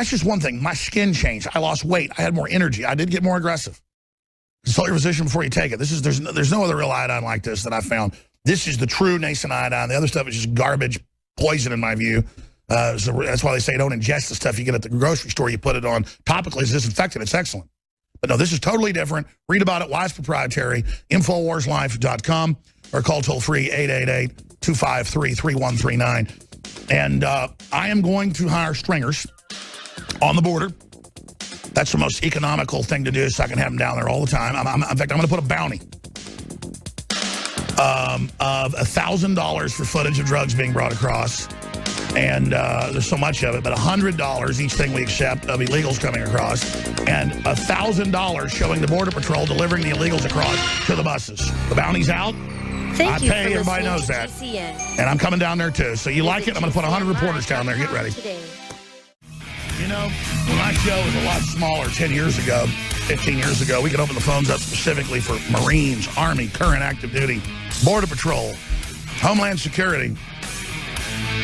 That's just one thing. My skin changed. I lost weight. I had more energy. I did get more aggressive. Consult your physician before you take it. There's no other real iodine like this that I found. This is the true nascent iodine. The other stuff is just garbage, poison in my view. So that's why they say don't ingest the stuff you get at the grocery store. You put it on topically as disinfectant. It's excellent. But no, this is totally different. Read about it. Why it's proprietary. InfoWarsLife.com or call toll-free 888-253-3139. And I am going to hire stringers on the border. That's the most economical thing to do, so I can have them down there all the time. In fact, I'm going to put a bounty of $1,000 for footage of drugs being brought across. And there's so much of it, but $100 each thing we accept of illegals coming across, and $1,000 showing the Border Patrol delivering the illegals across to the buses. The bounty's out. I pay, everybody knows that. And I'm coming down there too. So you like it, I'm going to put 100 reporters down there. Get ready. You know, when my show was a lot smaller 10 years ago, 15 years ago, we could open the phones up specifically for Marines, Army, current active duty, Border Patrol, Homeland Security.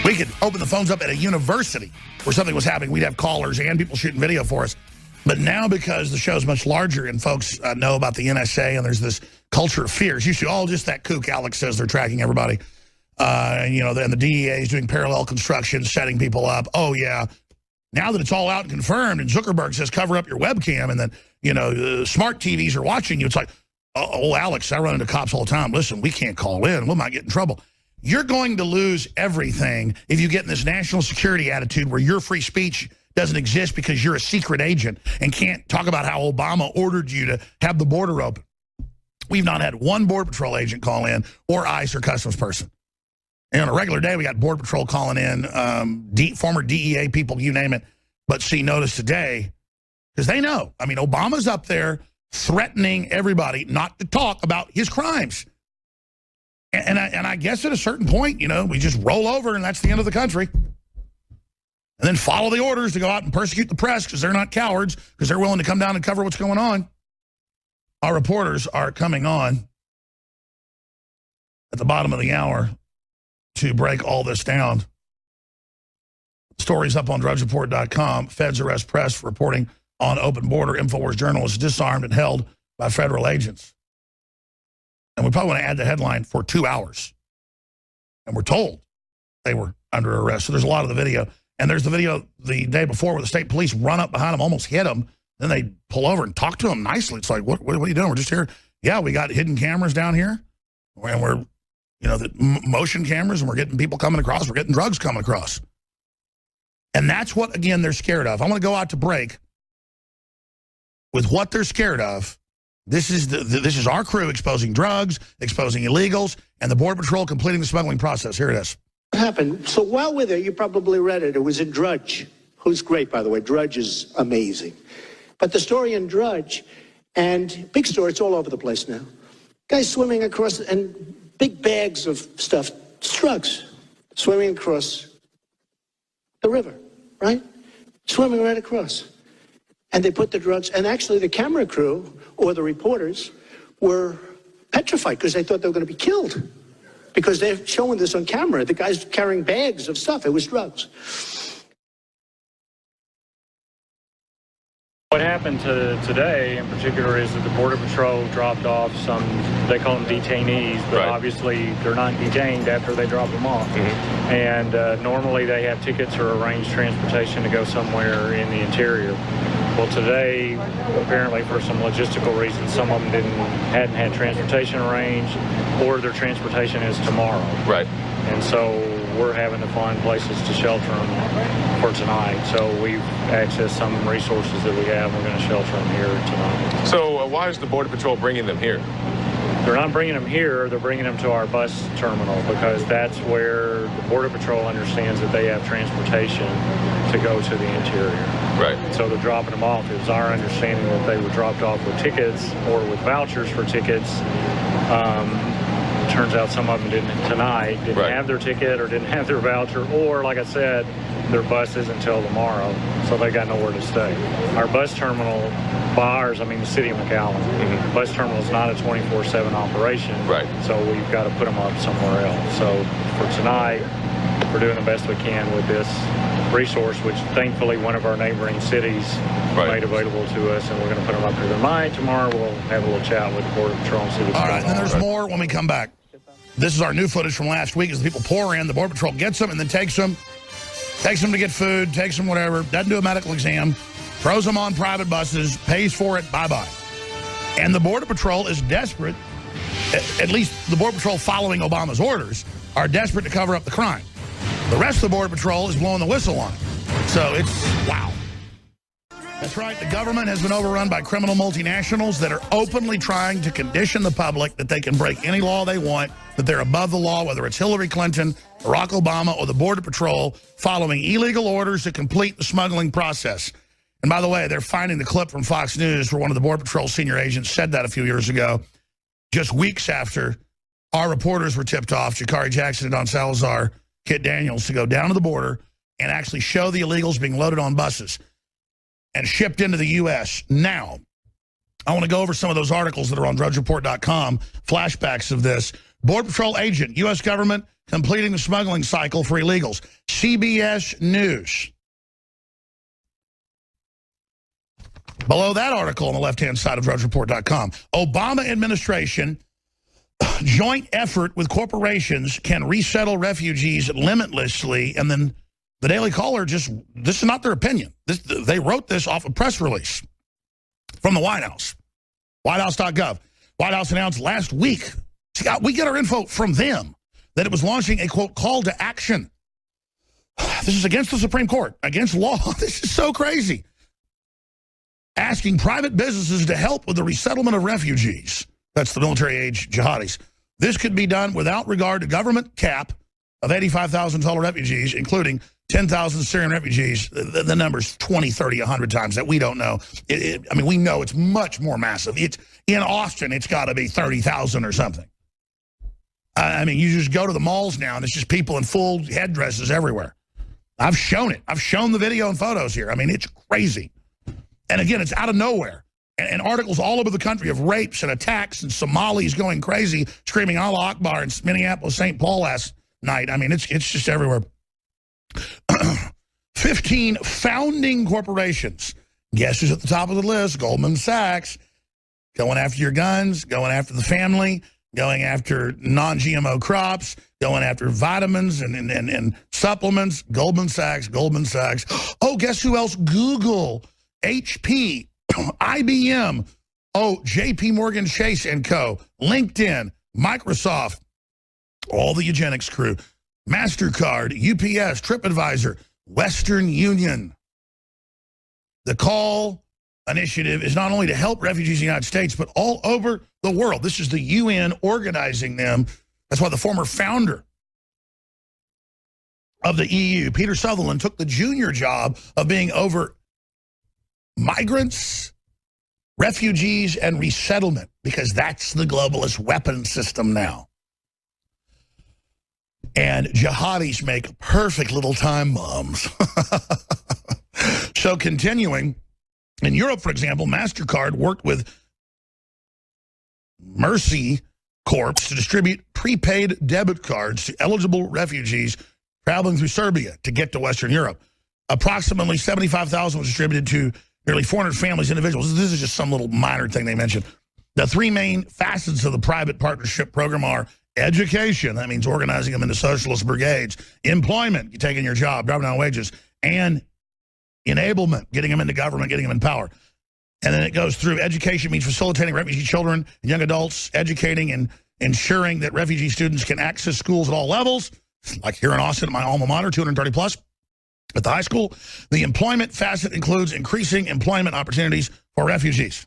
We could open the phones up at a university where something was happening. We'd have callers and people shooting video for us. But now, because the show's much larger and folks know about the NSA and there's this culture of fear, it's usually all just that kook Alex says they're tracking everybody. You know, and the DEA is doing parallel construction, setting people up. Oh, yeah. Now that it's all out and confirmed and Zuckerberg says cover up your webcam and then, you know, smart TVs are watching you, it's like, oh, Alex, I run into cops all the time. Listen, we can't call in. We might get in trouble. You're going to lose everything if you get in this national security attitude where your free speech doesn't exist because you're a secret agent and can't talk about how Obama ordered you to have the border open. We've not had one Border Patrol agent call in or ICE or Customs person. And on a regular day, we got Border Patrol calling in, former DEA people, you name it. But see, notice today, because they know. I mean, Obama's up there threatening everybody not to talk about his crimes. And I guess at a certain point, you know, we just roll over and that's the end of the country. And then follow the orders to go out and persecute the press because they're not cowards, because they're willing to come down and cover what's going on. Our reporters are coming on at the bottom of the hour to break all this down. Stories up on drugsreport.com. Feds arrest press for reporting on open border. InfoWars journalists disarmed and held by federal agents. And we probably want to add the headline for 2 hours. And we're told they were under arrest. So there's a lot of the video. And there's the video the day before where the state police run up behind them, almost hit them. Then they pull over and talk to them nicely. It's like, what are you doing? We're just here. Yeah, we got hidden cameras down here. And we're, you know, the motion cameras, and we're getting people coming across. We're getting drugs coming across. And that's what, again, they're scared of. I'm going to go out to break with what they're scared of. This is our crew exposing drugs, exposing illegals, and the Border Patrol completing the smuggling process. Here it is. What happened? So while we're there, you probably read it. It was in Drudge, who's great, by the way. Drudge is amazing. But the story in Drudge, and big story, it's all over the place now. Guys swimming across, and big bags of stuff, drugs, swimming across the river, right? Swimming right across. And they put the drugs, and actually the camera crew or the reporters were petrified because they thought they were going to be killed because they're showing this on camera. The guy's carrying bags of stuff. It was drugs. What happened today in particular is that the Border Patrol dropped off some, they call them detainees, but right. Obviously they're not detained after they drop them off. Mm-hmm. And normally they have tickets or arranged transportation to go somewhere in the interior. Well, today, apparently for some logistical reasons, some of them hadn't had transportation arranged, or their transportation is tomorrow. Right. And so we're having to find places to shelter them for tonight. So we've accessed some resources that we have. We're going to shelter them here tonight. So why is the Border Patrol bringing them here? They're not bringing them here. They're bringing them to our bus terminal because that's where the Border Patrol understands that they have transportation to go to the interior. Right. So they're dropping them off. It was our understanding that they were dropped off with tickets or with vouchers for tickets. Turns out some of them didn't right. have their ticket or didn't have their voucher, or like I said, their bus isn't until tomorrow, so they got nowhere to stay. Our bus terminal, by ours, I mean the city of McAllen, mm-hmm. Bus terminal is not a 24/7 operation, right? So we've got to put them up somewhere else. So for tonight, we're doing the best we can with this resource, which thankfully one of our neighboring cities made available to us, and we're going to put them up here tonight. Tomorrow we'll have a little chat with the Border Patrol and see what's going on. All right, and then there's more when we come back. This is our new footage from last week as the people pour in. The Border Patrol gets them and then takes them to get food, takes them whatever, doesn't do a medical exam, throws them on private buses, pays for it, bye-bye. And the Border Patrol is desperate, at least the Border Patrol following Obama's orders, are desperate to cover up the crime. The rest of the Border Patrol is blowing the whistle on it. So it's, wow. That's right, the government has been overrun by criminal multinationals that are openly trying to condition the public that they can break any law they want, that they're above the law, whether it's Hillary Clinton, Barack Obama, or the Border Patrol, following illegal orders to complete the smuggling process. And by the way, they're finding the clip from Fox News where one of the Border Patrol senior agents said that a few years ago, just weeks after our reporters were tipped off, Jakari Jackson and Don Salazar, Kit Daniels, to go down to the border and actually show the illegals being loaded on buses and shipped into the U.S. Now, I want to go over some of those articles that are on DrudgeReport.com, flashbacks of this. Border Patrol agent, U.S. government completing the smuggling cycle for illegals. CBS News. Below that article on the left-hand side of DrudgeReport.com, Obama administration joint effort with corporations can resettle refugees limitlessly. And then the Daily Caller this is not their opinion. They wrote this off a press release from the White House, whitehouse.gov. White House announced last week, we get our info from them, that it was launching a, quote, call to action. This is against the Supreme Court, against law. This is so crazy. Asking private businesses to help with the resettlement of refugees. That's the military-age jihadis. This could be done without regard to government cap of 85,000 total refugees, including 10,000 Syrian refugees. The number's 20, 30, 100 times that we don't know. I mean, we know it's much more massive. It's in Austin, it's got to be 30,000 or something. I mean, you just go to the malls now, and it's just people in full headdresses everywhere. I've shown it. I've shown the video and photos here. I mean, it's crazy. And again, it's out of nowhere. And articles all over the country of rapes and attacks and Somalis going crazy, screaming Allah Akbar in Minneapolis, St. Paul last night. I mean, it's just everywhere. 15 founding corporations. Guess who's at the top of the list? Goldman Sachs. Going after your guns, going after the family, going after non-GMO crops, going after vitamins and supplements. Goldman Sachs, Goldman Sachs. Oh, guess who else? Google, HP, IBM, JP Morgan Chase & Co., LinkedIn, Microsoft, all the eugenics crew, MasterCard, UPS, TripAdvisor, Western Union. The call initiative is not only to help refugees in the United States, but all over the world. This is the UN organizing them. That's why the former founder of the EU, Peter Sutherland, took the junior job of being over migrants, refugees, and resettlement, because that's the globalist weapon system now. And jihadis make perfect little time bombs. So continuing, in Europe, for example, MasterCard worked with Mercy Corps to distribute prepaid debit cards to eligible refugees traveling through Serbia to get to Western Europe. Approximately 75,000 was distributed to nearly 400 families, individuals. This is just some little minor thing they mentioned. The three main facets of the private partnership program are education, that means organizing them into socialist brigades, employment, you taking your job, driving down wages, and enablement, getting them into government, getting them in power. And then it goes through education means facilitating refugee children and young adults, educating and ensuring that refugee students can access schools at all levels, like here in Austin at my alma mater, 230 plus. At the high school, the employment facet includes increasing employment opportunities for refugees.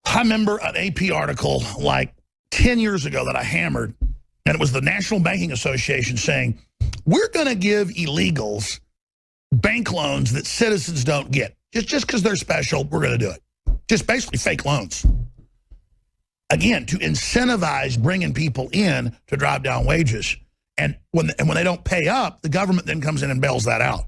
I remember an AP article like 10 years ago that I hammered, and it was the National Banking Association saying, we're going to give illegals bank loans that citizens don't get. Just because they're special, we're going to do it. Just basically fake loans. Again, to incentivize bringing people in to drive down wages. And when they don't pay up, the government then comes in and bails that out.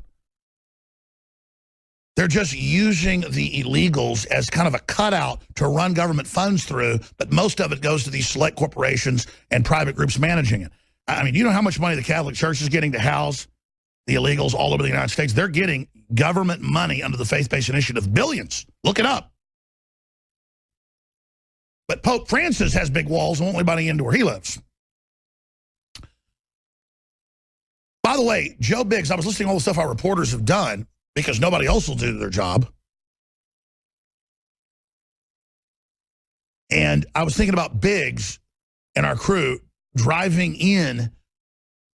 They're just using the illegals as kind of a cutout to run government funds through, but most of it goes to these select corporations and private groups managing it. I mean, you know how much money the Catholic Church is getting to house the illegals all over the United States. They're getting government money under the faith-based initiative, billions. Look it up. But Pope Francis has big walls and won't let anybody into where he lives. By the way, Joe Biggs, I was listening to all the stuff our reporters have done because nobody else will do their job. And I was thinking about Biggs and our crew driving in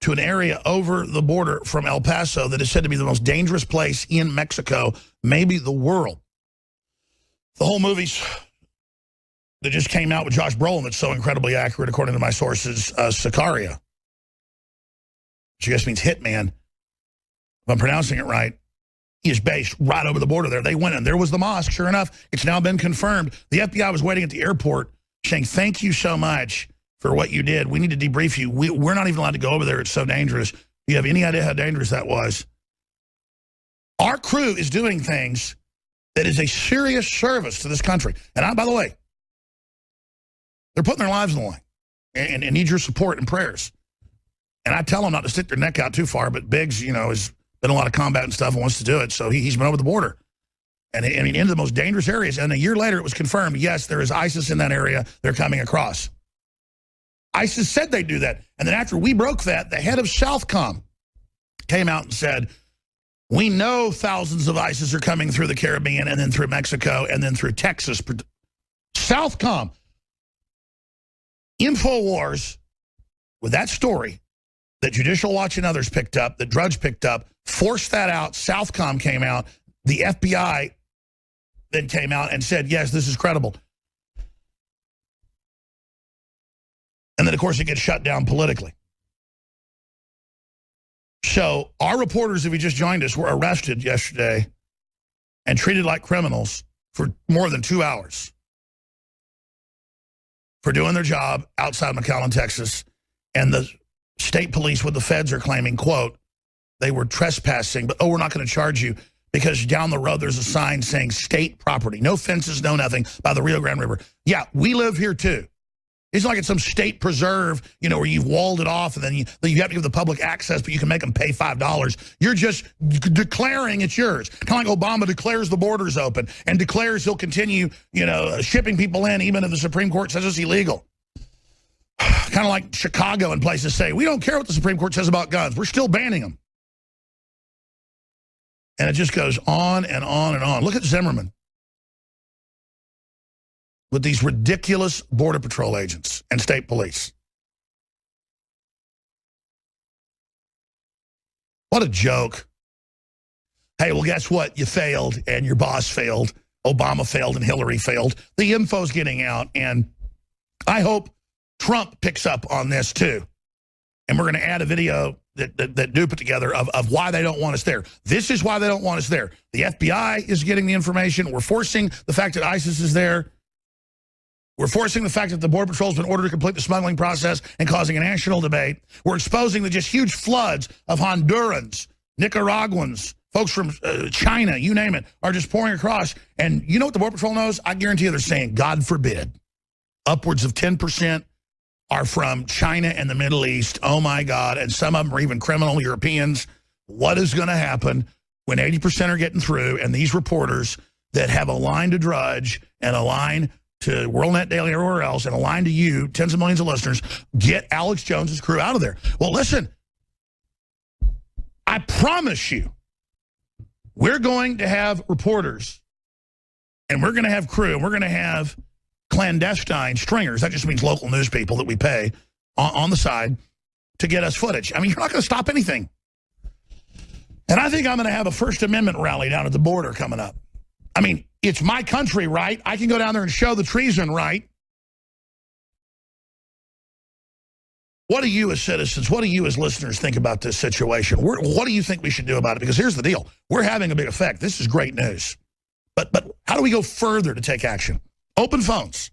to an area over the border from El Paso that is said to be the most dangerous place in Mexico, maybe the world. The whole movie's that just came out with Josh Brolin that's so incredibly accurate, according to my sources, Sicario, which I guess means hitman, if I'm pronouncing it right, is based right over the border there. They went in. There was the mosque. Sure enough, it's now been confirmed. The FBI was waiting at the airport saying, thank you so much for what you did. We need to debrief you. We're not even allowed to go over there. It's so dangerous. Do you have any idea how dangerous that was? Our crew is doing things that is a serious service to this country. And by the way, they're putting their lives on the line and need your support and prayers. And I tell them not to stick their neck out too far, but Biggs, you know, has been a lot of combat and stuff and wants to do it. So he's been over the border. And I mean, into the most dangerous areas. And a year later, it was confirmed, yes, there is ISIS in that area. They're coming across. ISIS said they'd do that. And then after we broke that, the head of Southcom came out and said, we know thousands of ISIS are coming through the Caribbean and then through Mexico and then through Texas. Southcom. InfoWars, with that story that Judicial Watch and others picked up, that Drudge picked up, forced that out. Southcom came out. The FBI then came out and said, yes, this is credible. And then, of course, it gets shut down politically. So our reporters, if you just joined us, were arrested yesterday and treated like criminals for more than 2 hours for doing their job outside McAllen, Texas. And the state police with the feds are claiming, quote, they were trespassing, but, we're not going to charge you because down the road there's a sign saying state property. No fences, no nothing by the Rio Grande River. Yeah, we live here too. It's like it's some state preserve, you know, where you've walled it off and then you have to give the public access, but you can make them pay $5. You're just declaring it's yours. Kind of like Obama declares the borders open and declares he'll continue, you know, shipping people in even if the Supreme Court says it's illegal. Kind of like Chicago and places say, we don't care what the Supreme Court says about guns. We're still banning them. And it just goes on and on and on. Look at Zimmerman with these ridiculous Border Patrol agents and state police. What a joke. Hey, well, guess what? You failed, and your boss failed. Obama failed, and Hillary failed. The info's getting out, and I hope Trump picks up on this, too. And we're going to add a video that do put together of why they don't want us there. This is why they don't want us there. The FBI is getting the information. We're forcing the fact that ISIS is there. We're forcing the fact that the Border Patrol has been ordered to complete the smuggling process and causing a national debate. We're exposing the just huge floods of Hondurans, Nicaraguans, folks from China, you name it, are just pouring across. And you know what the Border Patrol knows? I guarantee you they're saying, God forbid, upwards of 10% are from China and the Middle East. Oh, my God. And some of them are even criminal Europeans. What is going to happen when 80% are getting through and these reporters that have a line to Drudge and a line to WorldNet Daily, everywhere else, and a line to you, tens of millions of listeners, get Alex Jones's crew out of there? Well, listen, I promise you, we're going to have reporters, and we're going to have crew, and we're going to have clandestine stringers. That just means local news people that we pay on the side to get us footage. I mean, you're not going to stop anything. And I think I'm going to have a First Amendment rally down at the border coming up. I mean, it's my country, right? I can go down there and show the treason, right? What do you as citizens, what do you as listeners think about this situation? What do you think we should do about it? Because here's the deal. We're having a big effect. This is great news. But how do we go further to take action? Open phones.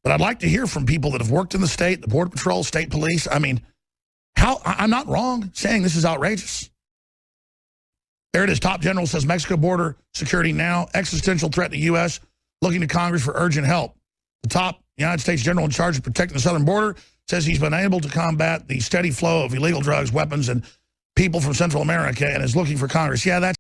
But I'd like to hear from people that have worked in the state, the Border Patrol, state police. I mean, I'm not wrong saying this is outrageous. There it is. Top general says Mexico border security now. Existential threat to U.S. Looking to Congress for urgent help. The top United States general in charge of protecting the southern border says he's been able to combat the steady flow of illegal drugs, weapons, and people from Central America and is looking for Congress. Yeah, that's